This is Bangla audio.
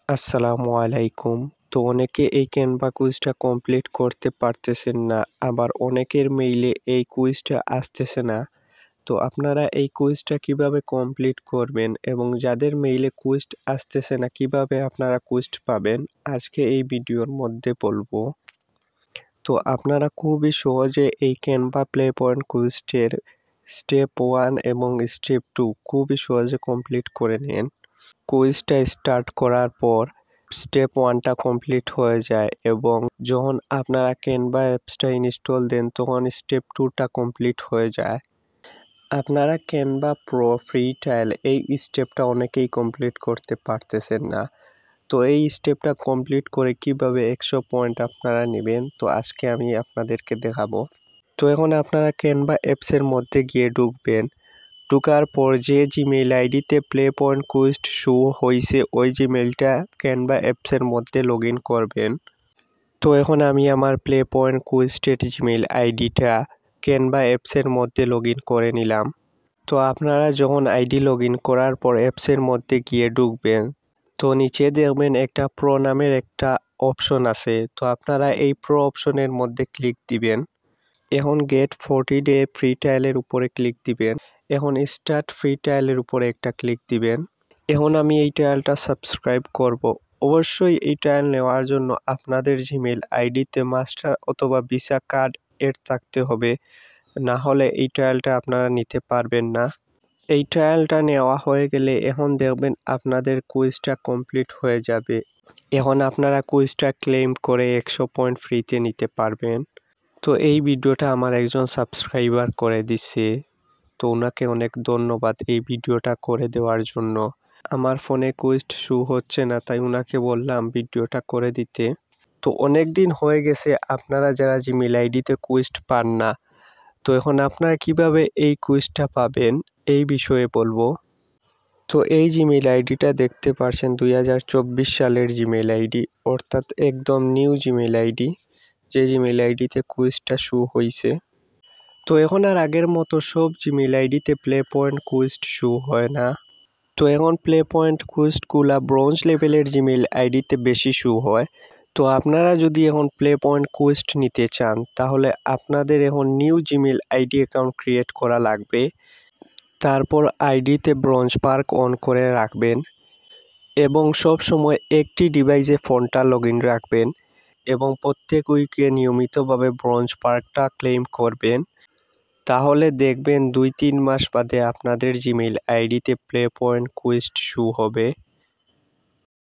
আসসালামু আলাইকুম। তো অনেকে এই ক্যানভা কুইজটা কমপ্লিট করতে পারতেছেন না, আবার অনেকের মেইলে এই কুইজটা আসতেছে না। তো আপনারা এই কুইজটা কিভাবে কমপ্লিট করবেন এবং যাদের মেইলে কুইজ আসতেছে না কিভাবে আপনারা কুইজ পাবেন, আজকে এই ভিডিওর মধ্যে বলবো। তো আপনারা খুবই সহজে এই ক্যানভা প্লে পয়েন্ট কুইজটির স্টেপ 1 এবং স্টেপ 2 খুবই সহজে কমপ্লিট করে নেন। কুইজটা স্টার্ট করার পর স্টেপ 1টা কমপ্লিট হয়ে যায় এবং যখন আপনারা ক্যানভা অ্যাপসটা ইনস্টল দেন তখন স্টেপ 2টা কমপ্লিট হয়ে যায়। আপনারা ক্যানভা প্রো ফ্রি ট্রায়াল এই স্টেপটা অনেকেই কমপ্লিট করতে পারতেছেন না। তো এই স্টেপটা কমপ্লিট করে কিভাবে 100 পয়েন্ট আপনারা নেবেন, তো আজকে আমি আপনাদেরকে দেখাবো। তো এখন আপনারা ক্যানভা অ্যাপসের মধ্যে গিয়ে ঢুকবেন। ঢোকার পর যে জিমেইল আইডিতে প্লে পয়েন্ট কুইজ শো হয়েছে ওই জিমেইলটা ক্যানভা অ্যাপসের মধ্যে লগ ইন করবেন। তো এখন আমি আমার প্লে পয়েন্ট কুইজের জিমেইল আইডিটা ক্যানভা অ্যাপসের মধ্যে লগ ইন করে নিলাম। তো আপনারা যখন আইডি লগ ইন করার পর অ্যাপসের মধ্যে গিয়ে ঢুকবেন, তো নিচে দেখবেন একটা প্রো নামের একটা অপশন আছে। তো আপনারা এই প্রো অপশনের মধ্যে ক্লিক দিবেন। এখন গেট 40 ডে ফ্রি ট্রায়ালের উপরে ক্লিক দিবেন। এখন স্টার্ট ফ্রি ট্রায়ালের উপরে একটা ক্লিক দিবেন। এখন আমি এই ট্রায়ালটা সাবস্ক্রাইব করব। অবশ্যই এই ট্রায়াল নেওয়ার জন্য আপনাদের জিমেইল আইডিতে মাস্টার অথবা ভিসা কার্ড এড থাকতে হবে, না হলে এই ট্রায়ালটা আপনারা নিতে পারবেন না। এই ট্রায়ালটা নেওয়া হয়ে গেলে এখন দেখবেন আপনাদের কুইজটা কমপ্লিট হয়ে যাবে। এখন আপনারা কুইজটা ক্লেম করে 100 পয়েন্ট ফ্রিতে নিতে পারবেন। তো এই ভিডিওটা আমার একজন সাবস্ক্রাইবার করে দিছে, তো ওনাকে অনেক ধন্যবাদ এই ভিডিওটা করে দেওয়ার জন্য। আমার ফোনে কুইজ শো হচ্ছে না, তাই ওনাকে বললাম ভিডিওটা করে দিতে। তো অনেক দিন হয়ে গেছে আপনারা যারা জিমেইল আইডিতে কুইজ পান না, তো এখন আপনারা কিভাবে এই কুইজটা পাবেন এই বিষয়ে বলবো। তো এই জিমেইল আইডিটা দেখতে পারছেন 2024 সালের জিমেইল আইডি, অর্থাৎ একদম নিউ জিমেইল আইডি, যে জিমেইল আইডিতে কুইজটা শো হয়েছে। তো এখন আর আগের মতো সব জিমেইল আইডিতে প্লে পয়েন্ট কুইজ শো হয় না। তো এখন প্লে পয়েন্ট কুইজগুলা ব্রোঞ্জ লেভেলের জিমেইল আইডিতে বেশি শো হয়। তো আপনারা যদি এখন প্লে পয়েন্ট কুইজ নিতে চান তাহলে আপনাদের এখন new Gmail ID account create করা লাগবে। তারপর আইডিতে ব্রোঞ্জ পার্ক অন করে রাখবেন এবং সব সময় একটি ডিভাইসে ফোনটা লগ ইন রাখবেন এবং প্রত্যেক উইকে নিয়মিতভাবে ব্রোঞ্জ পার্কটা ক্লেম করবেন। তাহলে দেখবেন 2-3 মাস বাদে আপনাদের জিমেইল আইডিতে প্লে পয়েন্ট কুইজ শো হবে।